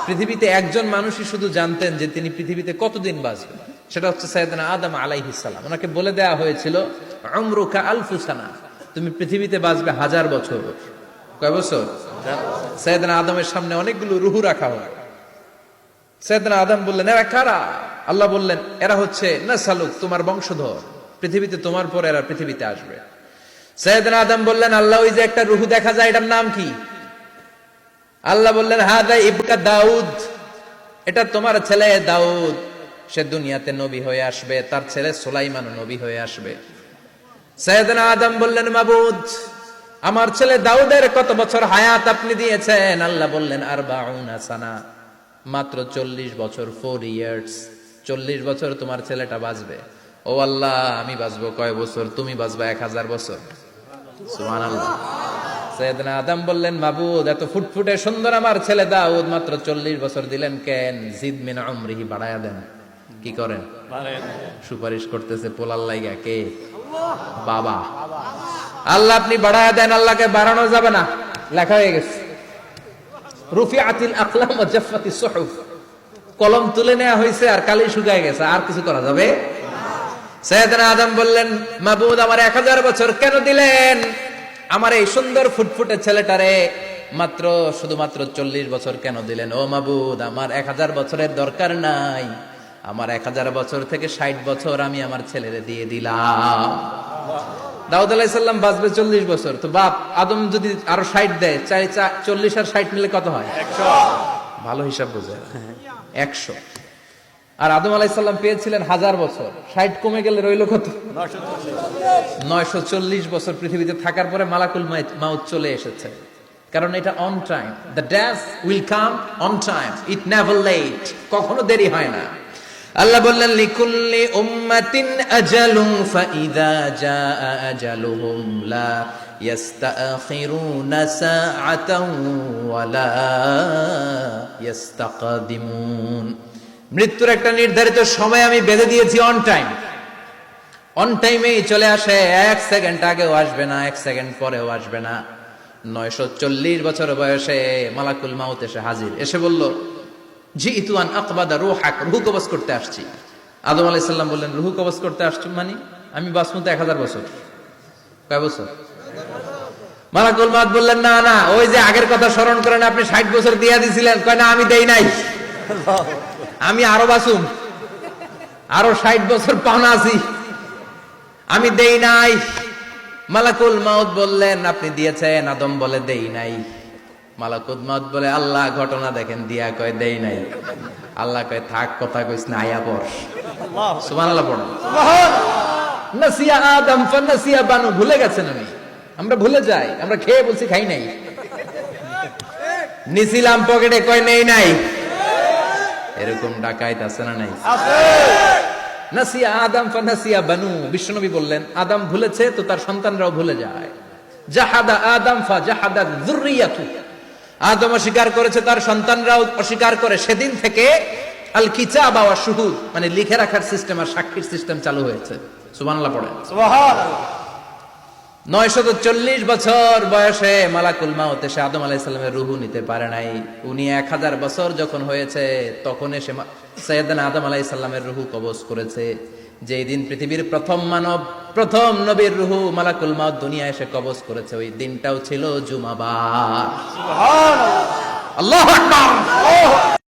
পৃথিবীতে একজন মানুষই শুধু জানতেন যে তিনি পৃথিবীতে কতদিন বাঁচবেন, সেটা হচ্ছে সাইয়েদনা আদম আলাইহিস সালাম। ওনাকে বলে দেয়া হয়েছিল উমরুকা আলফু সানা, তুমি পৃথিবীতে বাঁচবে 1000 বছর। কয় বছর? সাইয়েদনা আদমের সামনে অনেকগুলো রুহু রাখা হয়। সাইয়েদনা আদম বললেন, এরা কারা? আল্লাহ বললেন, এরা হচ্ছে নাসালুক, তোমার বংশধর, পৃথিবীতে তোমার পর এরা পৃথিবীতে আসবে। সাইয়েদনা আদম বললেন, আল্লাহ ওই যে একটা রুহু দেখা যায়, এটার নাম কি? আল্লাহ বললেন, হাদা ইবকা দাউদ, এটা তোমার ছেলে দাউদ, সে দুনিয়াতে নবী হয়ে আসবে, তার ছেলে সুলাইমান নবী হয়ে আসবে। সাইয়েদনা আদম বললেন, মাবুদ, আমার ছেলে দাউদের কত বছর হায়াত আপনি দিয়েছেন? আল্লাহ বললেন, 40 সানা, মাত্র 40 বছর, 4 ইয়ার্স, 40 বছর তোমার ছেলেটা বাঁচবে। ও আল্লাহ, আমি বাঁচবো কয় বছর? তুমি বাঁচবা 1000 বছর। সুবহানাল্লাহ। সাইয়েদনা আদম বললেন, মাবুদ, এত ফুটফুটে সুন্দর আমার ছেলে দাউদ, মাত্র 40 বছর দিলেন কেন? জিদ মিন উমরিহি, বাড়ায়া দেন। কি করেন? সুপারিশ করতেছে পোলার লাইগা কে? বাবা। আল্লাহ আপনি বাড়ায়া দেন। আল্লাহকে বাড়ানো যাবে না, লেখা হয়ে গেছে। রুফিআতিল আকলাম ওয়া জাফফাতিস সুহুফ, কলম তুলে নেওয়া হয়েছে আর কালি শুকায় গেছে, আর কিছু করা যাবে? সাইয়েদনা আদম বললেন, মাবুদ, আমার 1000 বছর কেন দিলেন? আমার এই সুন্দর ফুটফুটে ছেলেটারে মাত্র শুধুমাত্র 40 বছর কেন দিলেন? ও মাবুদ, আমার 1000 বছরের দরকার নাই, আমার 1000 বছর থেকে 60 বছর আমি আমার ছেলেরে দিয়ে দিলাম। দাউদ আলাইহিস সালাম বাঁচবে 40 বছর, তো বাপ আদম যদি আরো 60 দেয়, 40 আর 60 মিলে কত হয়? 100। ভালো হিসাব বোঝে, 100। আর আদম আলাইহিস সালাম পেয়েছিলেন 1000 বছর, 60 কমে গেলে রইল কত? 940 বছর পৃথিবীতে থাকার পরে মালাকুল মাউত চলে এসেছে। কারণ এটা on time, the death will come on time, it never late, কখনো দেরি হয় না। আল্লাহ বললেন, লিকুল্লি উম্মাতিন আজালুন ফাইযা জাআ আজালুহুম লা ইস্তাখিরুনা সাআতান ওয়া লা ইস্তাকদিমুন। মৃত্যুর একটা নির্ধারিত সময় আমি বেঁধে দিয়েছি, অন টাইম, অন টাইমেই চলে আসে, 1 সেকেন্ড আগেও আসবে না, 1 সেকেন্ড পরেও আসবে না। 940 বছর বয়সে মালাকুল মাউত এসে হাজির, এসে বলল, জিইতু আন আকবাদা রূহাক, রূহ কবজ করতে আসছি। আদম আলাইহিস সালাম বললেন, রূহ কবজ করতে আসছো মানে? আমি বাঁচবো তো 1000 বছর। কয় বছর? মালাকুল মাউত বললেন, না না, ওই যে আগের কথা স্মরণ করেন, আপনি 60 বছর দিয়া দিছিলেন। কয় না, আমি দেই নাই, আমি আরো বাঁচুম, আরো 60 বছর পাওনা আছি, আমি দেই নাই। মালাকুল মাউত বললেন, আপনি দিয়েছেন। আদম বলে, দেই নাই। মালাকুল মাউত বলে, আল্লাহ ঘটনা দেখেন, দিয়া কয় দেই নাই। আল্লাহ কয়, থাক, কথা কইস না, আয়া পড়। সুবহানাল্লাহ পড়ো। নাসিয়া আদম ফানাসিয়া বানু, ভুলে গেছেন উনি, আমরা ভুলে যাই, আমরা খেয়ে বলছি খাই নাই, নিছিলাম পকেটে, কয় নেই নাই। এরকম ডাকাইত আছে না নাই? নাসিয়া আদম ফানাসিয়া বানু, বিশ্বনবী বললেন, আদম ভুলেছে তো তার সন্তানরাও ভুলে যায়। জাহাদা আদম ফাজাহাদাত যুররিয়াতু, আদম অস্বীকার করেছে, তার সন্তানরাও অস্বীকার করে। সেদিন থেকে আল কিতাবা ওয়া শুহুদ, মানে লিখে রাখার সিস্টেম আর সাক্ষীর সিস্টেম চালু হয়েছে। সুবহানাল্লাহ পড়েন। সুবহানাল্লাহ। 940 বছর বয়সে মালাকুল মাউত এসে আদম আলাইহিস সালামের রূহ নিতে পারে নাই। উনি 1000 বছর যখন হয়েছে তখন এসে সাইয়েদনা আদম আলাইহিস সালামের রূহ কবজ করেছে। যেই দিন পৃথিবীর প্রথম মানব, প্রথম নবীর রূহ মালাকুল মাউত দুনিয়ায় এসে কবজ করেছে, ওই দিনটাও ছিল জুমাবার। সুবহানাল্লাহ, আল্লাহু আকবার।